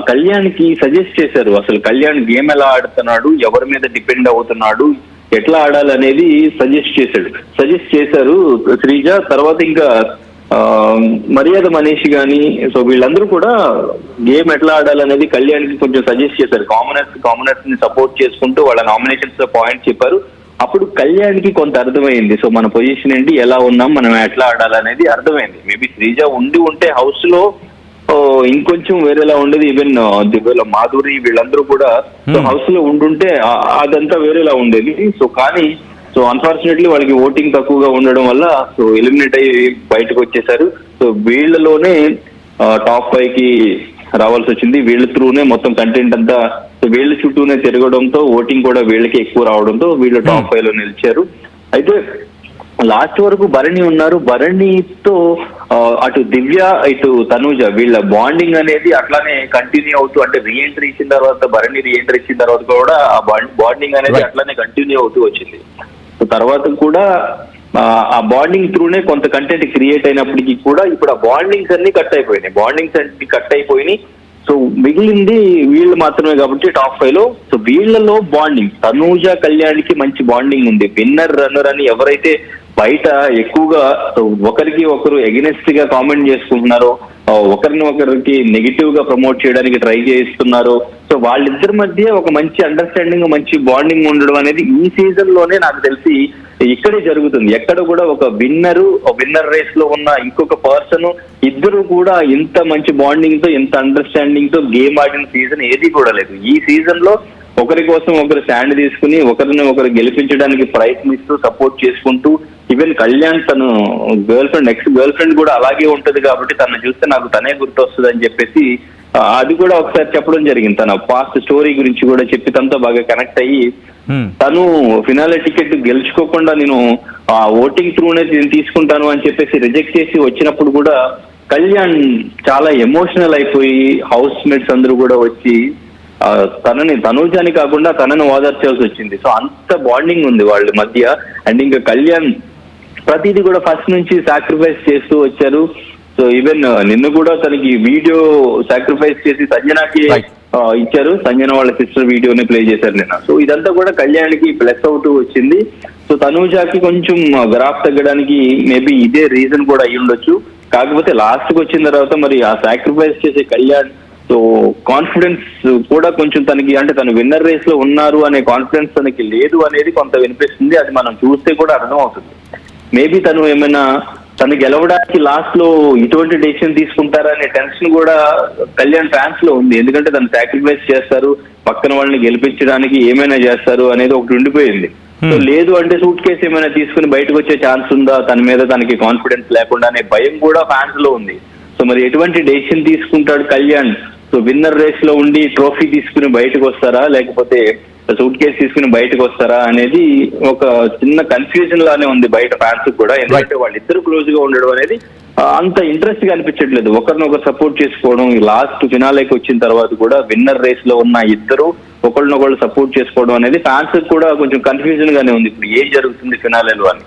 కళ్యాణ్కి సజెస్ట్ చేశారు, అసలు కళ్యాణ్ గేమ్ ఎలా ఆడుతున్నాడు, ఎవరి మీద డిపెండ్ అవుతున్నాడు, ఎట్లా ఆడాలనేది సజెస్ట్ చేశారు శ్రీజ. తర్వాత ఇంకా మర్యాద మనీష్ గాని సో వీళ్ళందరూ కూడా గేమ్ ఎట్లా ఆడాలనేది కళ్యాణ్కి కొంచెం సజెస్ట్ చేశారు. కామనర్స్ ని సపోర్ట్ చేసుకుంటూ వాళ్ళ నామినేషన్స్ లో పాయింట్ చెప్పారు. అప్పుడు కళ్యాణ్కి కొంత అర్థమైంది, సో మన పొజిషన్ ఏంటి, ఎలా ఉన్నాం, మనం ఎట్లా ఆడాలనేది అర్థమైంది. మేబీ శ్రీజ ఉంటే హౌస్ లో ఇంకొంచెం వేరేలా ఉండేది. ఈవెన్ దివ్యలో మాధురి వీళ్ళందరూ కూడా హౌస్ లో ఉండుంటే అదంతా వేరేలా ఉండేది. సో కానీ సో అన్ఫార్చునేట్లీ వాళ్ళకి ఓటింగ్ తక్కువగా ఉండడం వల్ల సో ఎలిమినేట్ అయ్యి బయటకు వచ్చేసారు. సో వీళ్ళలోనే టాప్ 5 కి రావాల్సి వచ్చింది. వీళ్ళ త్రూనే మొత్తం కంటెంట్ అంతా సో వీళ్ళ చుట్టూనే తిరగడంతో ఓటింగ్ కూడా వీళ్ళకి ఎక్కువ రావడంతో వీళ్ళు టాప్ 5 లో నిలిచారు. అయితే లాస్ట్ వరకు భరణి ఉన్నారు. భరణితో అటు దివ్య ఇటు తనూజ వీళ్ళ బాండింగ్ అనేది అట్లానే కంటిన్యూ అవుతూ, అంటే రీఎంట్రీ ఇచ్చిన తర్వాత భరణి రీఎంట్రీ ఇచ్చిన తర్వాత కూడా ఆ బాండింగ్ అనేది అట్లానే కంటిన్యూ అవుతూ వచ్చింది. తర్వాత కూడా ఆ బాండింగ్ త్రూనే కొంత కంటెంట్ క్రియేట్ అయినప్పటికీ కూడా ఇప్పుడు ఆ బాండింగ్స్ అన్ని కట్ అయిపోయినాయి. సో మిగిలింది వీళ్ళు మాత్రమే కాబట్టి టాప్ 5 లో. సో వీళ్ళలో బాండింగ్ తనూజ కళ్యాణ్కి మంచి బాండింగ్ ఉంది. విన్నర్ రన్నర్ అని ఎవరైతే బయట ఎక్కువగా ఒకరికి ఒకరు ఎగెనెస్ట్ గా కామెంట్ చేసుకుంటున్నారో, ఒకరికి నెగిటివ్ గా ప్రమోట్ చేయడానికి ట్రై చేస్తున్నారో, సో వాళ్ళిద్దరి మధ్య ఒక మంచి అండర్స్టాండింగ్, మంచి బాండింగ్ ఉండడం అనేది ఈ సీజన్ లోనే నాకు తెలిసి ఇక్కడే జరుగుతుంది. ఎక్కడ కూడా ఒక విన్నర్ రేస్ లో ఉన్న ఇంకొక పర్సన్ ఇద్దరు కూడా ఇంత మంచి బాండింగ్ తో, ఇంత అండర్స్టాండింగ్ తో గేమ్ ఆడిన సీజన్ ఏది కూడా లేదు. ఈ సీజన్ లో ఒకరి కోసం ఒకరు స్టాండ్ తీసుకుని ఒకరిని ఒకరు గెలిపించడానికి ప్రయత్నిస్తూ సపోర్ట్ చేసుకుంటూ, ఈవెన్ కళ్యాణ్ తను ఎక్స్ గర్ల్ ఫ్రెండ్ కూడా అలాగే ఉంటది కాబట్టి తను చూస్తే నాకు తనే గుర్తొస్తుంది అని చెప్పేసి అది కూడా ఒకసారి చెప్పడం జరిగింది. తన పాస్ట్ స్టోరీ గురించి కూడా చెప్పి తనతో బాగా కనెక్ట్ అయ్యి తను ఫినాలే టికెట్ గెలుచుకోకుండా నేను ఆ ఓటింగ్ త్రూనే తీసుకుంటాను అని చెప్పేసి రిజెక్ట్ చేసి వచ్చినప్పుడు కూడా కళ్యాణ్ చాలా ఎమోషనల్ అయిపోయి హౌస్ మేట్స్ అందరూ కూడా వచ్చి తనూజాని కాకుండా తనను ఓదార్చాల్సి వచ్చింది. సో అంత బాండింగ్ ఉంది వాళ్ళ మధ్య. అండ్ ఇంకా కళ్యాణ్ ప్రతిదీ కూడా ఫస్ట్ నుంచి సాక్రిఫైస్ చేస్తూ వచ్చారు. సో ఈవెన్ నిన్ను కూడా తనకి వీడియో సాక్రిఫైస్ చేసి సంజనాకి ఇచ్చారు. సంజన వాళ్ళ సిస్టర్ వీడియోని ప్లే చేశారు నిన్న. సో ఇదంతా కూడా కళ్యాణ్కి ప్లస్ అవుతూ వచ్చింది. సో తనూజాకి కొంచెం గ్రాఫ్ తగ్గడానికి మేబీ ఇదే రీజన్ కూడా అయ్యి ఉండొచ్చు. కాకపోతే లాస్ట్ కి వచ్చిన తర్వాత మరి ఆ సాక్రిఫైస్ చేసే కళ్యాణ్ సో కాన్ఫిడెన్స్ కూడా కొంచెం తనకి, అంటే తను విన్నర్ రేస్ లో ఉన్నారు అనే కాన్ఫిడెన్స్ తనకి లేదు అనేది కొంత వినిపిస్తుంది. అది మనం చూస్తే కూడా అర్థం అవుతుంది. మేబీ తను ఏమైనా తను గెలవడానికి లాస్ట్ లో ఇటువంటి డెసిషన్ తీసుకుంటారా అనే టెన్షన్ కూడా కళ్యాణ్ ఫ్యాన్స్ లో ఉంది. ఎందుకంటే తను సాక్రిఫైస్ చేస్తారు, పక్కన వాళ్ళని గెలిపించడానికి ఏమైనా చేస్తారు అనేది ఒకటి ఉండిపోయింది. సో లేదు అంటే సూట్ కేసు ఏమైనా తీసుకుని బయటకు వచ్చే ఛాన్స్ ఉందా, తన మీద తనకి కాన్ఫిడెన్స్ లేకుండా అనే భయం కూడా ఫ్యాన్స్ లో ఉంది. సో మరి ఎటువంటి డెసిషన్ తీసుకుంటాడు కళ్యాణ్? సో విన్నర్ రేస్ లో ఉండి ట్రోఫీ తీసుకుని బయటకు వస్తారా, లేకపోతే సూట్ కేసు తీసుకుని బయటకు వస్తారా అనేది ఒక చిన్న కన్ఫ్యూజన్ లానే ఉంది బయట ఫ్యాన్స్ కూడా. ఎందుకంటే వాళ్ళిద్దరు క్లోజ్ గా ఉండడం అనేది అంత ఇంట్రెస్ట్ గా అనిపించట్లేదు. ఒకరినొకరు సపోర్ట్ చేసుకోవడం, లాస్ట్ ఫినాలేకి వచ్చిన తర్వాత కూడా విన్నర్ రేస్ లో ఉన్న ఇద్దరు ఒకళ్ళనొకళ్ళు సపోర్ట్ చేసుకోవడం అనేది ఫ్యాన్స్ కూడా కొంచెం కన్ఫ్యూజన్ గానే ఉంది. ఇప్పుడు ఏం జరుగుతుంది ఫినాలేలో అని.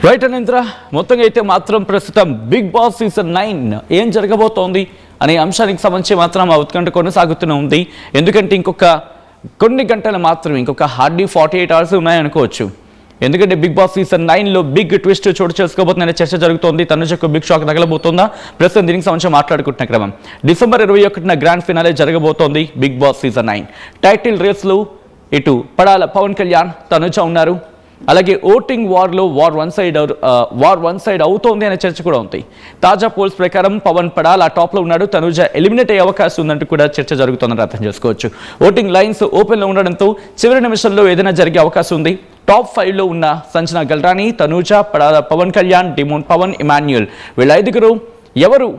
రైట్ అనంతర మొత్తంగా అయితే మాత్రం ప్రస్తుతం బిగ్ బాస్ సీజన్ 9 ఏం జరగబోతోంది అనే అంశానికి సంబంధించి మాత్రం ఆ ఉత్కంఠ కొనసాగుతూనే ఉంది. ఎందుకంటే ఇంకొక కొన్ని గంటలు మాత్రమే, ఇంకొక హార్డ్లీ 48 hours ఉన్నాయనుకోవచ్చు. ఎందుకంటే బిగ్ బాస్ సీజన్ 9లో బిగ్ ట్విస్ట్ చోటు చేసుకోబోతుందనే చర్చ జరుగుతోంది. తనుజకు బిగ్ షాక్ తగలబోతుందా? ప్రస్తుతం దీనికి సంబంధించి మాట్లాడుకుంటున్న క్రమం డిసెంబర్ 21న గ్రాండ్ ఫినాలే జరగబోతోంది బిగ్ బాస్ సీజన్ 9. టైటిల్ రేస్లో ఇటు పడాల పవన్ కళ్యాణ్, తనుజ ఉన్నారు. అలాగే ఓటింగ్ వార్లో వార్ వన్ సైడ్ అవుతోంది అనే చర్చ కూడా ఉంది. తాజా పోల్స్ ప్రకారం పవన్ పడాల టాప్లో ఉన్నాడు, తనుజ ఎలిమినేట్ అయ్యే అవకాశం ఉందంటూ కూడా చర్చ జరుగుతోందని అర్థం చేసుకోవచ్చు. ఓటింగ్ లైన్స్ ఓపెన్లో ఉండడంతో చివరి నిమిషంలో ఏదైనా జరిగే అవకాశం ఉంది. టాప్ 5లో ఉన్న సంజన గల్రాని, తనుజ, పడాల పవన్ కళ్యాణ్, డిమోన్ పవన్, ఇమాన్యుయల్ వీళ్ళ 5గురు ఎవరు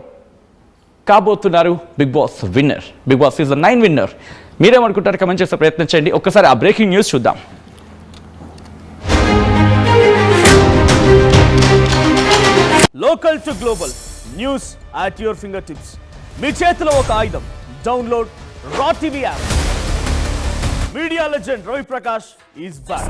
కాబోతున్నారు Bigg Boss winner, Bigg Boss season 9 winner? మీరేమనుకుంటారు? కమెంట్ చేసే ప్రయత్నం చేయండి. ఒక్కసారి ఆ బ్రేకింగ్ న్యూస్ చూద్దాం.
Local to global news at your fingertips. మీ చేతిలో ఒక ఆయుధం. Download Raw TV app. Media legend Ravi Prakash is back.